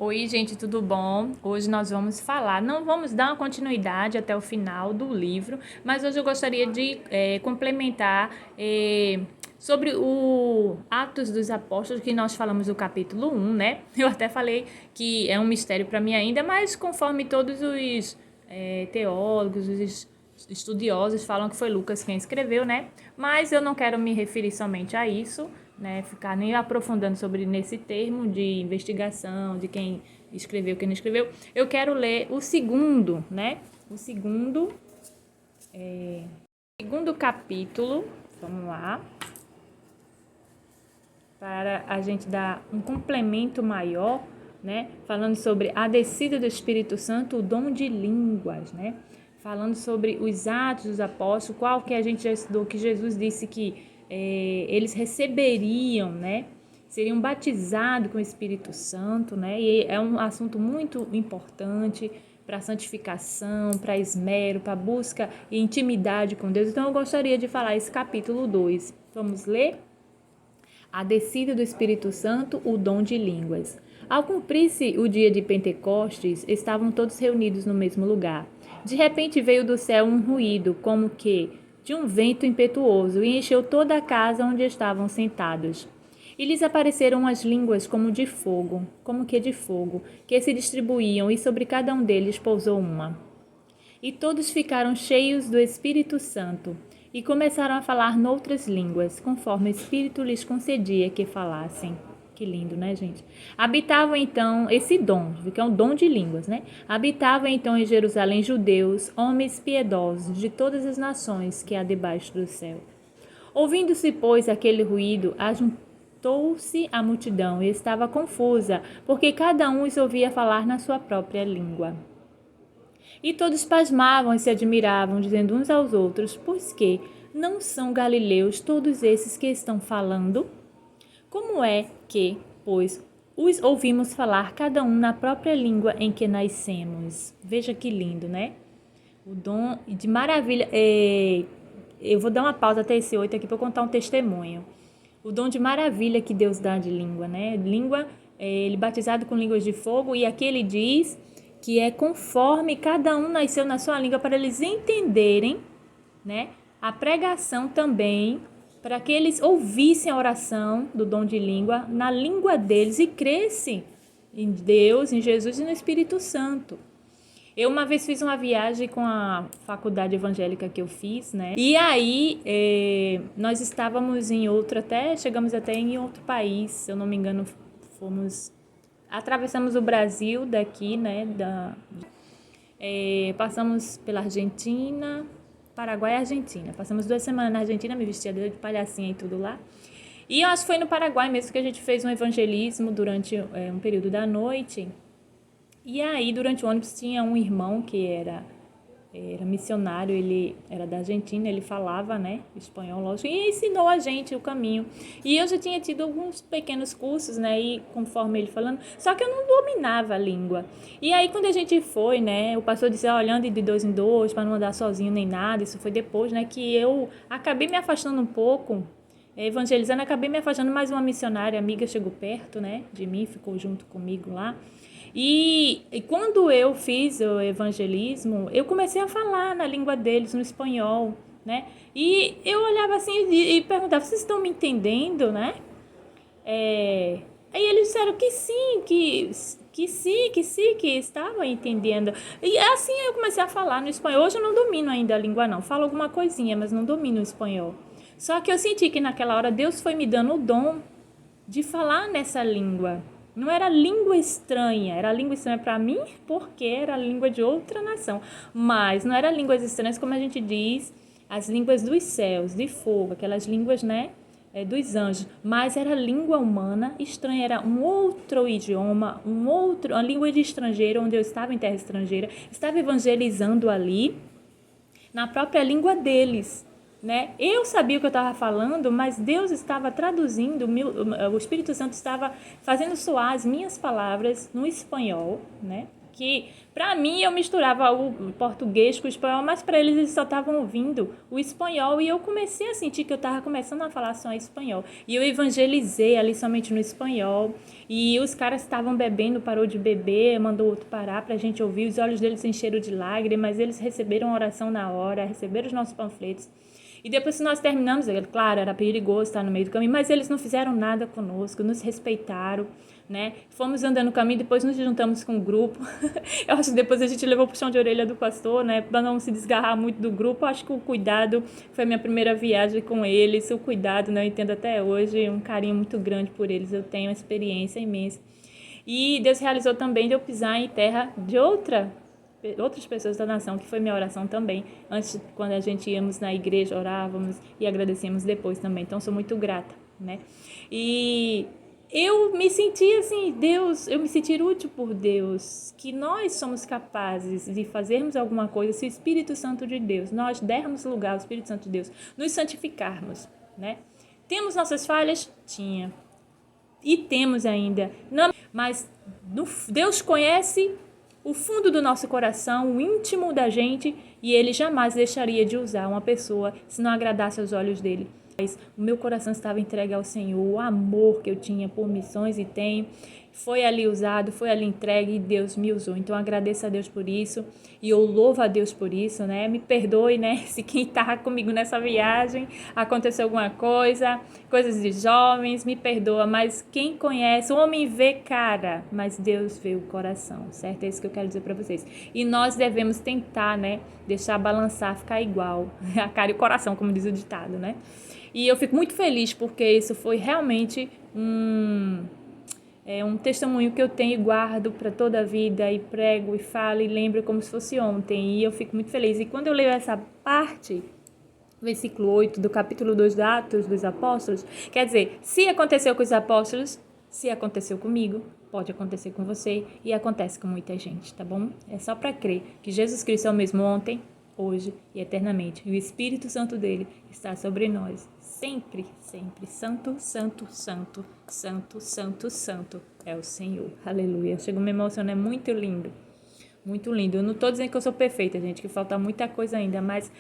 Oi, gente, tudo bom? Hoje nós vamos falar, não vamos dar uma continuidade até o final do livro, mas hoje eu gostaria de complementar sobre o Atos dos Apóstolos, que nós falamos do capítulo 1, né? Eu até falei que é um mistério para mim ainda, mas conforme todos os teólogos, os estudiosos falam que foi Lucas quem escreveu, né? Mas eu não quero me referir somente a isso, né? Ficar nem aprofundando sobre nesse termo de investigação, de quem escreveu, quem não escreveu. Eu quero ler o segundo, né? O segundo capítulo, vamos lá, para a gente dar um complemento maior, né? Falando sobre a descida do Espírito Santo, o dom de línguas, né? Falando sobre os atos dos apóstolos, qual que a gente já estudou, que Jesus disse que eles receberiam, né? Seriam batizados com o Espírito Santo, né? E é um assunto muito importante para a santificação, para esmero, para busca e intimidade com Deus. Então eu gostaria de falar esse capítulo 2. Vamos ler? A descida do Espírito Santo, o dom de línguas. Ao cumprir-se o dia de Pentecostes, estavam todos reunidos no mesmo lugar. De repente veio do céu um ruído, como que de um vento impetuoso, e encheu toda a casa onde estavam sentados. E lhes apareceram as línguas como que de fogo, que se distribuíam, e sobre cada um deles pousou uma. E todos ficaram cheios do Espírito Santo e começaram a falar noutras línguas, conforme o Espírito lhes concedia que falassem. Que lindo, né, gente? Habitavam então esse dom, que é um dom de línguas, né? Habitavam então em Jerusalém judeus, homens piedosos de todas as nações que há debaixo do céu. Ouvindo-se, pois, aquele ruído, ajuntou-se a multidão e estava confusa, porque cada um os ouvia falar na sua própria língua. E todos pasmavam e se admiravam, dizendo uns aos outros: pois que não são galileus todos esses que estão falando? Como é que, pois, os ouvimos falar cada um na própria língua em que nascemos? Veja que lindo, né? O dom de maravilha. Eu vou dar uma pausa até esse 8 aqui para contar um testemunho. O dom de maravilha que Deus dá de língua, né? Língua, ele batizado com línguas de fogo, e aqui ele diz que é conforme cada um nasceu na sua língua, para eles entenderem, né? A pregação também, para que eles ouvissem a oração do dom de língua na língua deles e crescem em Deus, em Jesus e no Espírito Santo. Eu uma vez fiz uma viagem com a faculdade evangélica que eu fiz, né? E aí nós estávamos chegamos até em outro país, se eu não me engano, atravessamos o Brasil daqui, né? Passamos pela Argentina, Paraguai e Argentina. Passamos 2 semanas na Argentina, me vestia de palhacinha e tudo lá. E eu acho que foi no Paraguai mesmo que a gente fez um evangelismo durante um período da noite. E aí, durante o ônibus, tinha um irmão que era missionário, ele era da Argentina, ele falava, né, espanhol, lógico, e ensinou a gente o caminho. E eu já tinha tido alguns pequenos cursos, né, e conforme ele falando, só que eu não dominava a língua. E aí, quando a gente foi, né, o pastor disse, olhando de 2 em 2, para não andar sozinho nem nada, isso foi depois, né, que eu acabei me afastando um pouco, evangelizando, acabei me afastando, mas uma missionária amiga chegou perto, né, de mim, ficou junto comigo lá. E quando eu fiz o evangelismo, eu comecei a falar na língua deles, no espanhol, né? E eu olhava assim e perguntava, vocês estão me entendendo, né? Aí eles disseram que sim, que estavam entendendo. E assim eu comecei a falar no espanhol. Hoje eu não domino ainda a língua não, falo alguma coisinha, mas não domino o espanhol. Só que eu senti que naquela hora Deus foi me dando o dom de falar nessa língua. Não era língua estranha, era língua estranha para mim porque era língua de outra nação. Mas não era línguas estranhas como a gente diz, as línguas dos céus, de fogo, aquelas línguas, né, dos anjos. Mas era língua humana estranha, era um outro idioma, uma língua de estrangeiro, onde eu estava em terra estrangeira, estava evangelizando ali, na própria língua deles. Né? Eu sabia o que eu estava falando, mas Deus estava traduzindo, o Espírito Santo estava fazendo soar as minhas palavras no espanhol, né? que, para mim, eu misturava o português com o espanhol, mas para eles só estavam ouvindo o espanhol, e eu comecei a sentir que eu estava começando a falar só espanhol, e eu evangelizei ali somente no espanhol, e os caras estavam bebendo, parou de beber, mandou outro parar para a gente ouvir, os olhos deles se encheram de lágrimas, eles receberam a oração na hora, receberam os nossos panfletos. E depois que nós terminamos, claro, era perigoso estar no meio do caminho, mas eles não fizeram nada conosco, nos respeitaram, né? Fomos andando no caminho, depois nos juntamos com o grupo. Eu acho que depois a gente levou o puxão de orelha do pastor, né? Para não se desgarrar muito do grupo. Eu acho que o cuidado foi a minha primeira viagem com eles. O cuidado, né? Eu entendo até hoje, um carinho muito grande por eles. Eu tenho uma experiência imensa. E Deus realizou também de eu pisar em terra de outras pessoas da nação, que foi minha oração também. Antes, quando a gente íamos na igreja, orávamos e agradecíamos depois também. Então, sou muito grata, né? E eu me senti assim, eu me senti útil por Deus, que nós somos capazes de fazermos alguma coisa se o Espírito Santo de Deus, nós dermos lugar ao Espírito Santo de Deus, nos santificarmos, né? Temos nossas falhas? Tinha. E temos ainda. Não, mas Deus conhece o fundo do nosso coração, o íntimo da gente, e Ele jamais deixaria de usar uma pessoa se não agradasse aos olhos dele. O meu coração estava entregue ao Senhor, o amor que eu tinha por missões e tenho, foi ali usado, foi ali entregue e Deus me usou. Então agradeço a Deus por isso e eu louvo a Deus por isso, né? Me perdoe, né? Se quem estava comigo nessa viagem aconteceu alguma coisa, coisas de jovens, me perdoa, mas quem conhece, o homem vê cara, mas Deus vê o coração, certo? É isso que eu quero dizer para vocês. E nós devemos tentar, né? Deixar balançar, ficar igual, a cara e o coração, como diz o ditado, né? E eu fico muito feliz porque isso foi realmente um testemunho que eu tenho e guardo para toda a vida e prego e falo e lembro como se fosse ontem. E eu fico muito feliz. E quando eu leio essa parte, versículo 8 do capítulo 2 de Atos dos Apóstolos, quer dizer, se aconteceu com os apóstolos, se aconteceu comigo, pode acontecer com você e acontece com muita gente, tá bom? É só para crer que Jesus Cristo é o mesmo ontem, hoje e eternamente. E o Espírito Santo dele está sobre nós. Sempre, sempre. Santo, santo, santo, santo, santo, santo é o Senhor. Aleluia. Chego a me emocionar, é muito lindo. Muito lindo. Eu não estou dizendo que eu sou perfeita, gente, que falta muita coisa ainda, mas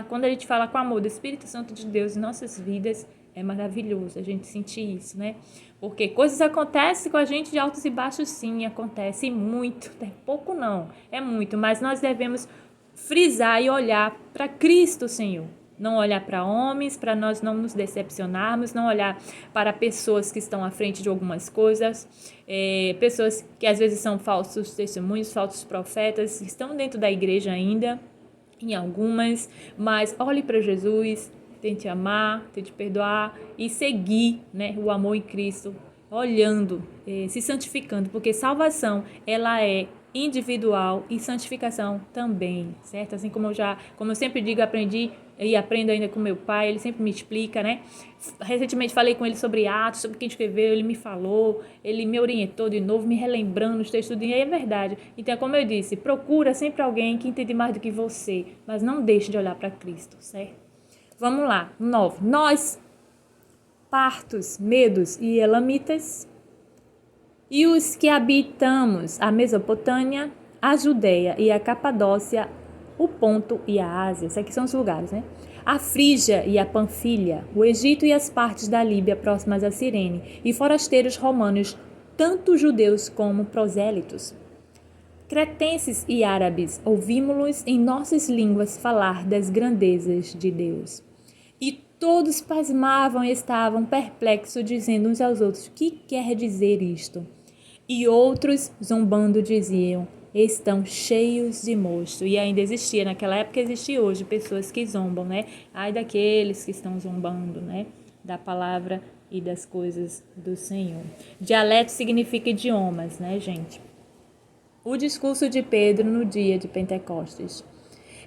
quando a gente fala com amor do Espírito Santo de Deus em nossas vidas, é maravilhoso a gente sentir isso, né? Porque coisas acontecem com a gente de altos e baixos, sim, acontece e muito. É pouco não, é muito, mas nós devemos frisar e olhar para Cristo, Senhor. Não olhar para homens, para nós não nos decepcionarmos, não olhar para pessoas que estão à frente de algumas coisas, pessoas que às vezes são falsos testemunhos, falsos profetas, estão dentro da igreja ainda, em algumas, mas olhe para Jesus, tente amar, tente perdoar e seguir, né, o amor em Cristo, olhando, se santificando, porque salvação, ela é individual e santificação também, certo? Assim como eu sempre digo, aprendi e aprendo ainda com meu pai, ele sempre me explica, né? Recentemente falei com ele sobre Atos, sobre quem escreveu, ele me falou, ele me orientou de novo, me relembrando os textos, e é verdade. Então, como eu disse, procura sempre alguém que entende mais do que você, mas não deixe de olhar para Cristo, certo? Vamos lá, 9. Nós, partos, medos e elamitas, e os que habitamos a Mesopotâmia, a Judéia e a Capadócia, o Ponto e a Ásia, esses aqui são os lugares, né? A Frígia e a Panfilha, o Egito e as partes da Líbia próximas a Cirene, e forasteiros romanos, tanto judeus como prosélitos. Cretenses e árabes, ouvimos-los em nossas línguas falar das grandezas de Deus. E todos pasmavam e estavam perplexos, dizendo uns aos outros, que quer dizer isto? E outros, zombando, diziam, estão cheios de mosto. E ainda existia, naquela época existia hoje, pessoas que zombam, né? Ai daqueles que estão zombando, né? Da palavra e das coisas do Senhor. Dialeto significa idiomas, né, gente? O discurso de Pedro no dia de Pentecostes.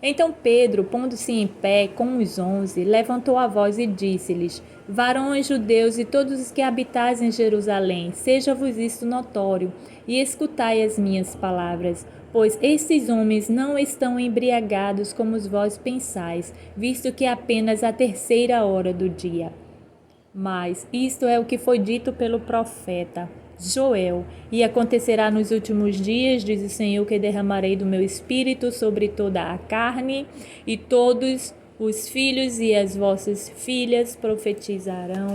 Então Pedro, pondo-se em pé com os 11, levantou a voz e disse-lhes, varões judeus e todos os que habitais em Jerusalém, seja-vos isto notório, e escutai as minhas palavras, pois estes homens não estão embriagados como vós pensais, visto que é apenas a 3ª hora do dia. Mas isto é o que foi dito pelo profeta. Joel. E acontecerá nos últimos dias, diz o Senhor, que derramarei do meu espírito sobre toda a carne, e todos os filhos e as vossas filhas profetizarão.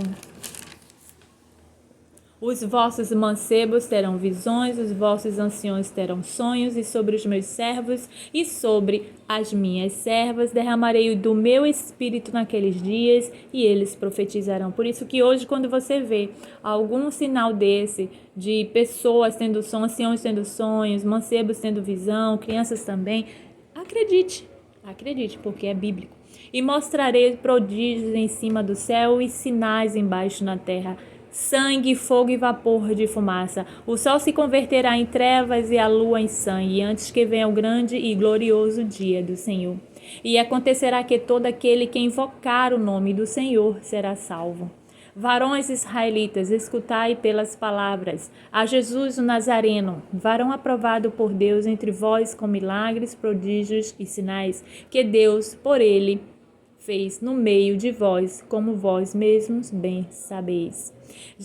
Os vossos mancebos terão visões, os vossos anciões terão sonhos, e sobre os meus servos e sobre as minhas servas derramarei do meu espírito naqueles dias, e eles profetizarão. Por isso que hoje, quando você vê algum sinal desse, de pessoas tendo sonhos, anciões tendo sonhos, mancebos tendo visão, crianças também, acredite, porque é bíblico. E mostrarei prodígios em cima do céu e sinais embaixo na terra, sangue, fogo e vapor de fumaça. O sol se converterá em trevas e a lua em sangue, antes que venha o grande e glorioso dia do Senhor. E acontecerá que todo aquele que invocar o nome do Senhor será salvo. Varões israelitas, escutai pelas palavras a Jesus o Nazareno, varão aprovado por Deus entre vós com milagres, prodígios e sinais, que Deus, por ele, fez no meio de vós, como vós mesmos bem sabeis.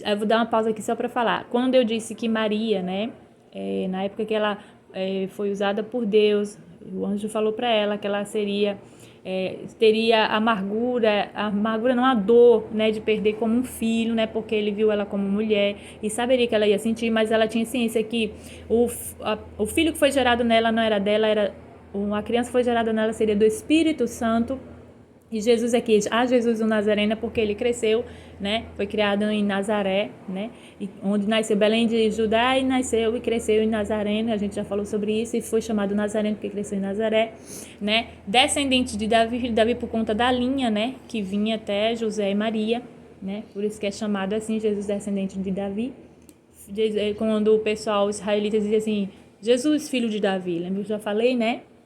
Eu vou dar uma pausa aqui só para falar. Quando eu disse que Maria, na época que ela foi usada por Deus, o anjo falou para ela que ela teria amargura não, a dor, de perder como um filho, porque ele viu ela como mulher e saberia que ela ia sentir, mas ela tinha ciência que o filho que foi gerado nela não era dela, a criança que foi gerada nela seria do Espírito Santo. E Jesus aqui, Jesus o Nazareno, porque ele cresceu, foi criado em Nazaré, onde nasceu Belém de Judá, e nasceu e cresceu em Nazareno. A gente já falou sobre isso, e foi chamado Nazareno porque cresceu em Nazaré, descendente de Davi, filho de Davi por conta da linha, que vinha até José e Maria, por isso que é chamado assim, Jesus descendente de Davi. Quando o pessoal israelita dizia assim, Jesus filho de Davi, lembra que eu já falei,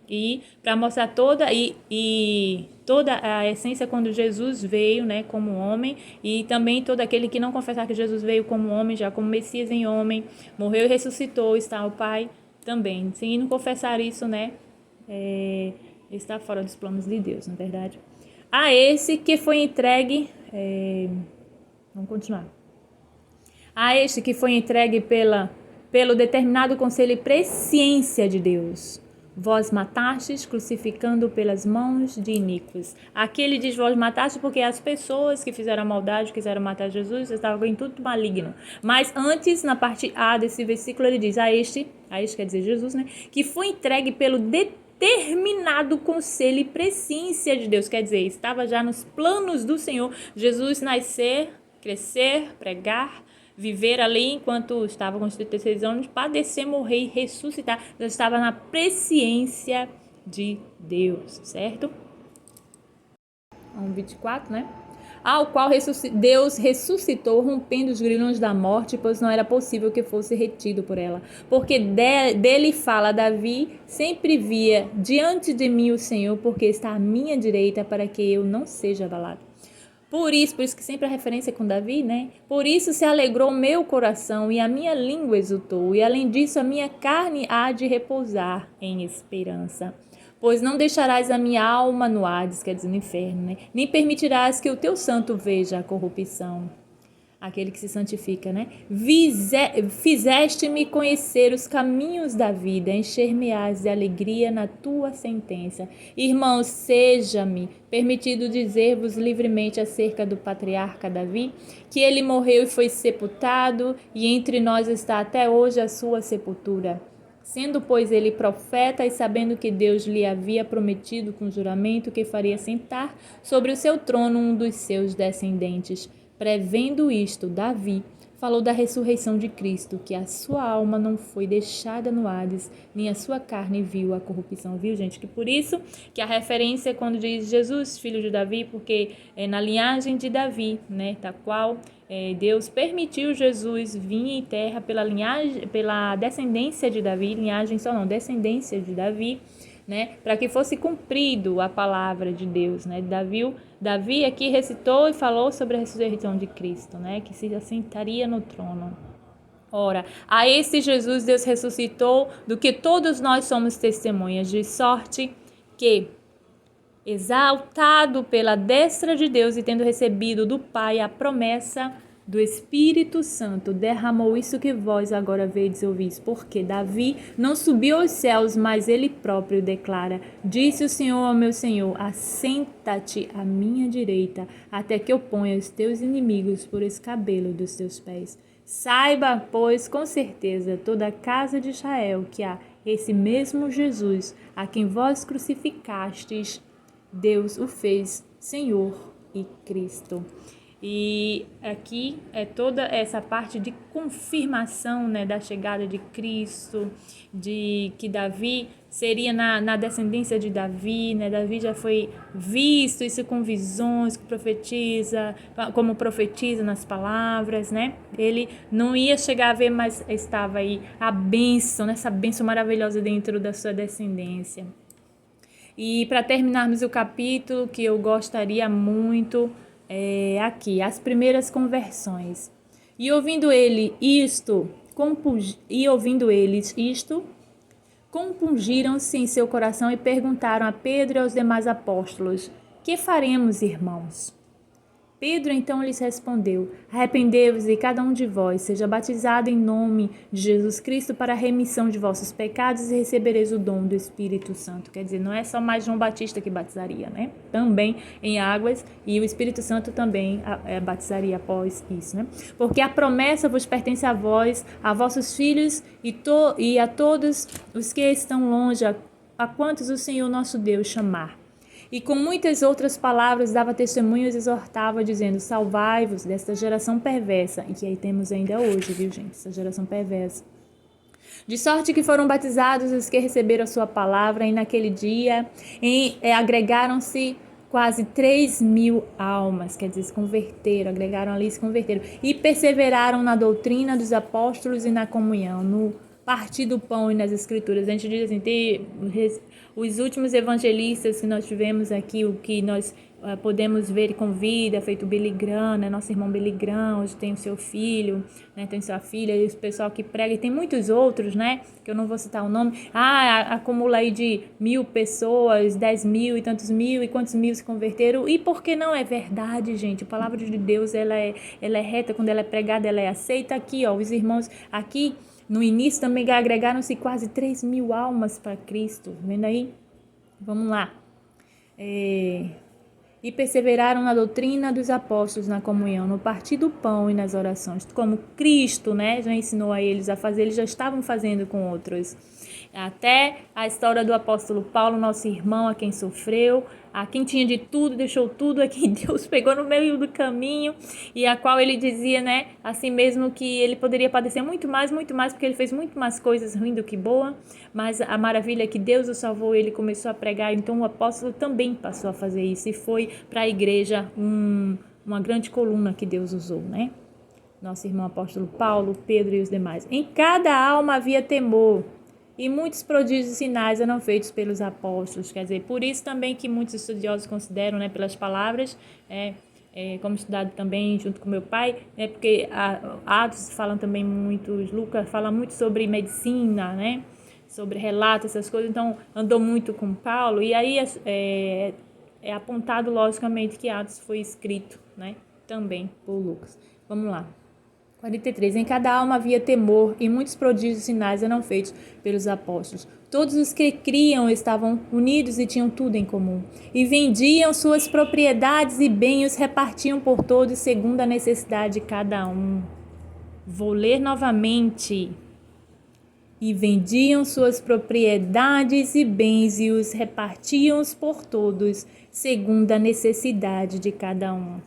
E para mostrar toda a essência quando Jesus veio, como homem, e também todo aquele que não confessar que Jesus veio como homem, já como Messias em homem, morreu e ressuscitou, está o Pai também. Se não confessar isso, está fora dos planos de Deus, na verdade. A esse que foi entregue, vamos continuar. A este que foi entregue pelo determinado conselho e presciência de Deus, vós matastes, crucificando pelas mãos de iníquos. Aqui ele diz vós matastes porque as pessoas que fizeram a maldade, quiseram matar Jesus, estavam em tudo maligno. Mas antes, na parte A desse versículo, ele diz a este quer dizer Jesus, que foi entregue pelo determinado conselho e presciência de Deus. Quer dizer, estava já nos planos do Senhor Jesus nascer, crescer, pregar, viver ali enquanto estava com 36 anos, padecer, morrer e ressuscitar. Já estava na presciência de Deus, certo? 24, Ao qual Deus ressuscitou, rompendo os grilhões da morte, pois não era possível que fosse retido por ela. Porque dele fala Davi, sempre via diante de mim o Senhor, porque está à minha direita, para que eu não seja abalado. Por isso que sempre a referência é com Davi, Por isso se alegrou meu coração e a minha língua exultou, e além disso a minha carne há de repousar em esperança. Pois não deixarás a minha alma no Hades, quer dizer, no inferno, Nem permitirás que o teu santo veja a corrupção. Aquele que se santifica, Fizeste-me conhecer os caminhos da vida, encher-me-ás de alegria na tua sentença. Irmãos, seja-me permitido dizer-vos livremente acerca do patriarca Davi, que ele morreu e foi sepultado, e entre nós está até hoje a sua sepultura. Sendo, pois, ele profeta, e sabendo que Deus lhe havia prometido com juramento que faria sentar sobre o seu trono um dos seus descendentes, prevendo isto, Davi falou da ressurreição de Cristo, que a sua alma não foi deixada no Hades, nem a sua carne viu a corrupção. Viu, gente? Que por isso que a referência é quando diz Jesus, filho de Davi, porque é na linhagem de Davi, da qual Deus permitiu Jesus vir em terra pela descendência de Davi, descendência de Davi, para que fosse cumprido a palavra de Deus, Davi aqui recitou e falou sobre a ressurreição de Cristo, que se assentaria no trono. Ora, a esse Jesus Deus ressuscitou, do que todos nós somos testemunhas, de sorte que, exaltado pela destra de Deus e tendo recebido do Pai a promessa, do Espírito Santo derramou isso que vós agora vedes e ouvis, porque Davi não subiu aos céus, mas ele próprio declara: disse o Senhor ao meu Senhor, assenta-te à minha direita, até que eu ponha os teus inimigos por escabelo dos teus pés. Saiba, pois, com certeza, toda a casa de Israel, que há esse mesmo Jesus, a quem vós crucificastes, Deus o fez Senhor e Cristo. E aqui é toda essa parte de confirmação, né, da chegada de Cristo, de que Davi seria na descendência de Davi, né? Davi já foi visto isso com visões, que profetiza, como profetiza nas palavras, né? Ele não ia chegar a ver, mas estava aí a bênção, essa bênção maravilhosa dentro da sua descendência. E para terminarmos o capítulo, que eu gostaria muito, aqui, as primeiras conversões. E ouvindo eles isto, compungiram-se em seu coração e perguntaram a Pedro e aos demais apóstolos: que faremos, irmãos? Pedro então lhes respondeu: arrependei-vos e cada um de vós seja batizado em nome de Jesus Cristo para a remissão de vossos pecados e recebereis o dom do Espírito Santo. Quer dizer, não é só mais João Batista que batizaria, né? Também em águas, e o Espírito Santo também batizaria após isso, né? Porque a promessa vos pertence a vós, a vossos filhos e a todos os que estão longe, a quantos o Senhor nosso Deus chamar. E com muitas outras palavras dava testemunhos e exortava, dizendo: salvai-vos desta geração perversa. E que aí temos ainda hoje, viu, gente? Essa geração perversa. De sorte que foram batizados os que receberam a sua palavra, e naquele dia agregaram-se quase 3.000 almas, quer dizer, se converteram, agregaram ali e se converteram. E perseveraram na doutrina dos apóstolos e na comunhão, no partir do pão e nas escrituras. A gente diz assim, os últimos evangelistas que nós tivemos aqui, o que nós podemos ver com vida, feito Billy Graham, né? Nosso irmão Billy Graham, hoje tem o seu filho, né? Tem sua filha, e o pessoal que prega, e tem muitos outros, né? Que eu não vou citar o nome. Acumula aí de 1.000 pessoas, 10.000 e tantos mil, e quantos mil se converteram. E por que não? É verdade, gente. A palavra de Deus, ela é reta, quando ela é pregada, ela é aceita. Aqui, ó, os irmãos aqui, no início também agregaram-se quase 3.000 almas para Cristo. Vendo aí? Vamos lá. E perseveraram na doutrina dos apóstolos, na comunhão, no partir do pão e nas orações. Como Cristo, né, já ensinou a eles a fazer, eles já estavam fazendo com outros. Até a história do apóstolo Paulo, nosso irmão, a quem sofreu, a quem tinha de tudo, deixou tudo, a quem Deus pegou no meio do caminho, e a qual ele dizia, né, assim mesmo, que ele poderia padecer muito mais, porque ele fez muito mais coisas ruins do que boa, mas a maravilha é que Deus o salvou, ele começou a pregar, então o apóstolo também passou a fazer isso, e foi para a igreja uma grande coluna que Deus usou, né? Nosso irmão apóstolo Paulo, Pedro e os demais. Em cada alma havia temor, e muitos prodígios e sinais eram feitos pelos apóstolos. Quer dizer, por isso também que muitos estudiosos consideram, né, pelas palavras, como estudado também junto com meu pai, porque Atos falam também muito, Lucas fala muito sobre medicina, né, sobre relatos, essas coisas, então andou muito com Paulo, e aí é apontado logicamente que Atos foi escrito, né, também por Lucas. Vamos lá. 43. Em cada alma havia temor, e muitos prodígios e sinais eram feitos pelos apóstolos. Todos os que criam estavam unidos e tinham tudo em comum. E vendiam suas propriedades e bens, os repartiam por todos, segundo a necessidade de cada um. Vou ler novamente. E vendiam suas propriedades e bens, e os repartiam por todos, segundo a necessidade de cada um.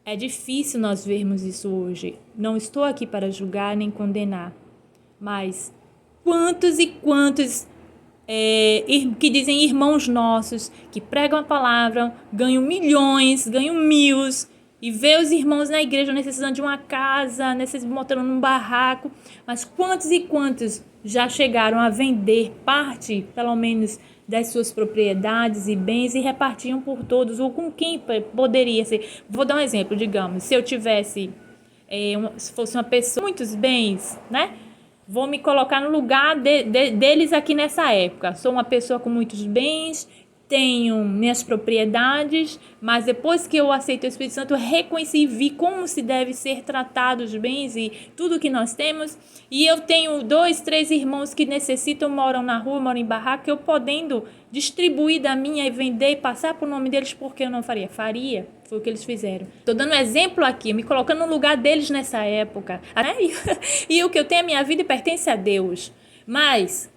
É difícil nós vermos isso hoje. Não estou aqui para julgar nem condenar. Mas quantos e quantos que dizem irmãos nossos, que pregam a palavra, ganham milhões, ganham mil, e vê os irmãos na igreja necessitando de uma casa, necessitando num barraco. Mas quantos e quantos já chegaram a vender parte, pelo menos, das suas propriedades e bens e repartiam por todos, ou com quem poderia ser. Vou dar um exemplo, digamos, se eu tivesse, se fosse uma pessoa com muitos bens, né? Vou me colocar no lugar deles aqui nessa época. Sou uma pessoa com muitos bens, tenho minhas propriedades, mas depois que eu aceitei o Espírito Santo, eu reconheci e vi como se deve ser tratado os bens e tudo que nós temos. E eu tenho 2, 3 irmãos que necessitam, moram na rua, moram em barraca, eu podendo distribuir da minha e vender e passar por nome deles, porque eu não faria? Faria. Foi o que eles fizeram. Estou dando um exemplo aqui, me colocando no lugar deles nessa época. Né? E o que eu tenho é a minha vida e pertence a Deus. Mas...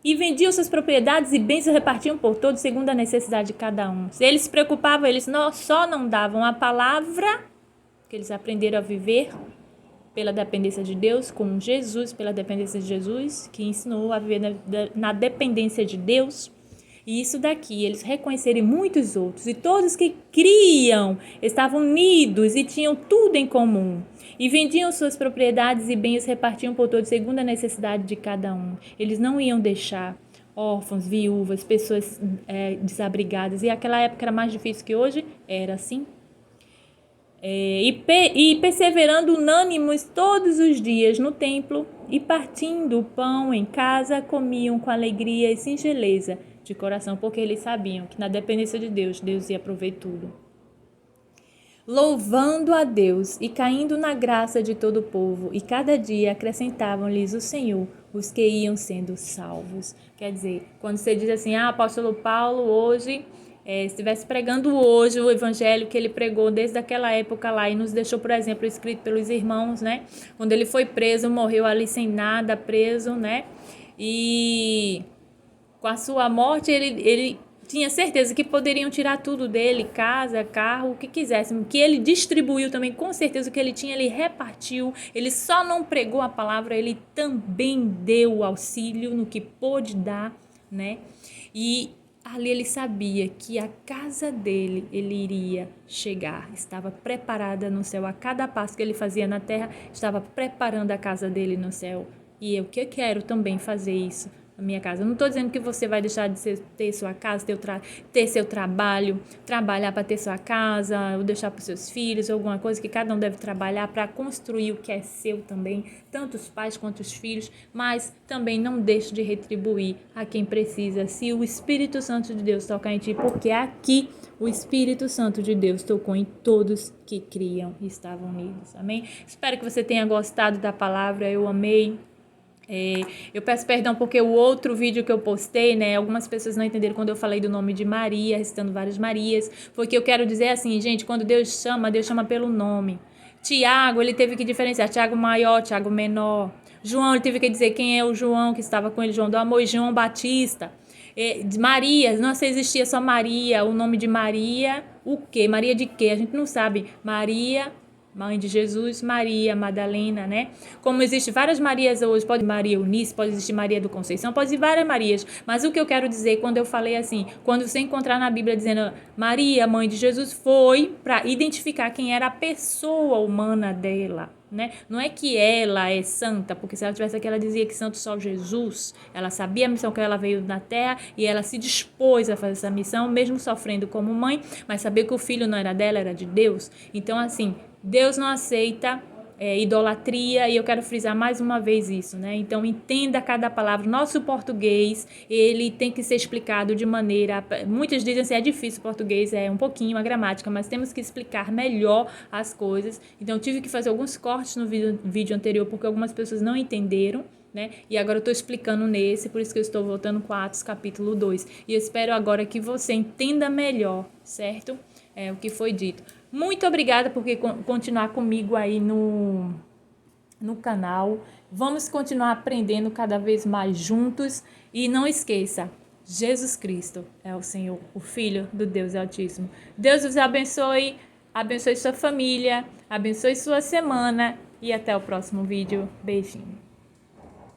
E vendiam suas propriedades e bens e repartiam por todos segundo a necessidade de cada um. Se eles se preocupavam, eles só não davam a palavra, que eles aprenderam a viver pela dependência de Deus, com Jesus, pela dependência de Jesus, que ensinou a viver na dependência de Deus. E isso daqui, eles reconhecerem muitos outros. E todos que criam estavam unidos e tinham tudo em comum. E vendiam suas propriedades e bens, repartiam por todos segundo a necessidade de cada um. Eles não iam deixar órfãos, viúvas, pessoas desabrigadas. E aquela época era mais difícil que hoje, era assim. E perseverando unânimes todos os dias no templo e partindo o pão em casa, comiam com alegria e singeleza de coração, porque eles sabiam que na dependência de Deus, Deus ia prover tudo. Louvando a Deus e caindo na graça de todo o povo, e cada dia acrescentavam-lhes o Senhor os que iam sendo salvos. Quer dizer, quando você diz assim, apóstolo Paulo hoje, estivesse pregando hoje o evangelho que ele pregou desde aquela época lá e nos deixou, por exemplo, escrito pelos irmãos, né? Quando ele foi preso, morreu ali sem nada, preso, né? E com a sua morte, ele tinha certeza que poderiam tirar tudo dele, casa, carro, o que quisessem, que ele distribuiu também, com certeza o que ele tinha, ele repartiu, ele só não pregou a palavra, ele também deu auxílio no que pôde dar, né? E ali ele sabia que a casa dele, ele iria chegar, estava preparada no céu, a cada passo que ele fazia na terra, estava preparando a casa dele no céu, e eu que quero também fazer isso. Minha casa. Eu não estou dizendo que você vai deixar de ter sua casa, ter seu trabalho, trabalhar para ter sua casa, ou deixar para os seus filhos, alguma coisa que cada um deve trabalhar para construir o que é seu também, tanto os pais quanto os filhos, mas também não deixe de retribuir a quem precisa, se o Espírito Santo de Deus tocar em ti, porque aqui o Espírito Santo de Deus tocou em todos que criam e estavam unidos. Amém? Espero que você tenha gostado da palavra, eu amei. Eu peço perdão porque o outro vídeo que eu postei, né, algumas pessoas não entenderam quando eu falei do nome de Maria, recitando várias Marias, porque eu quero dizer assim, gente, quando Deus chama pelo nome. Tiago, ele teve que diferenciar, Tiago maior, Tiago menor. João, ele teve que dizer quem é o João que estava com ele, João do Amor, e João Batista. Maria, não se existia só Maria, o nome de Maria, o quê? Maria de quê? A gente não sabe. Maria, mãe de Jesus, Maria Madalena, né? Como existem várias Marias hoje, pode Maria Eunice, pode existir Maria do Conceição, pode existir várias Marias, mas o que eu quero dizer quando eu falei assim, quando você encontrar na Bíblia dizendo Maria, mãe de Jesus, foi para identificar quem era a pessoa humana dela, né? Não é que ela é santa, porque se ela tivesse aqui, ela dizia que santo só Jesus, ela sabia a missão que ela veio na terra e ela se dispôs a fazer essa missão, mesmo sofrendo como mãe, mas saber que o filho não era dela, era de Deus. Então assim, Deus não aceita idolatria, e eu quero frisar mais uma vez isso, né? Então entenda cada palavra. Nosso português, ele tem que ser explicado de maneira, muitos dizem assim, é difícil o português, é um pouquinho a gramática, mas temos que explicar melhor as coisas. Então eu tive que fazer alguns cortes no vídeo anterior, porque algumas pessoas não entenderam, né? E agora eu estou explicando nesse, por isso que eu estou voltando com Atos capítulo 2, e eu espero agora que você entenda melhor, certo? O que foi dito. Muito obrigada por continuar comigo aí no canal. Vamos continuar aprendendo cada vez mais juntos. E não esqueça, Jesus Cristo é o Senhor, o Filho do Deus Altíssimo. Deus os abençoe, abençoe sua família, abençoe sua semana e até o próximo vídeo. Beijinho.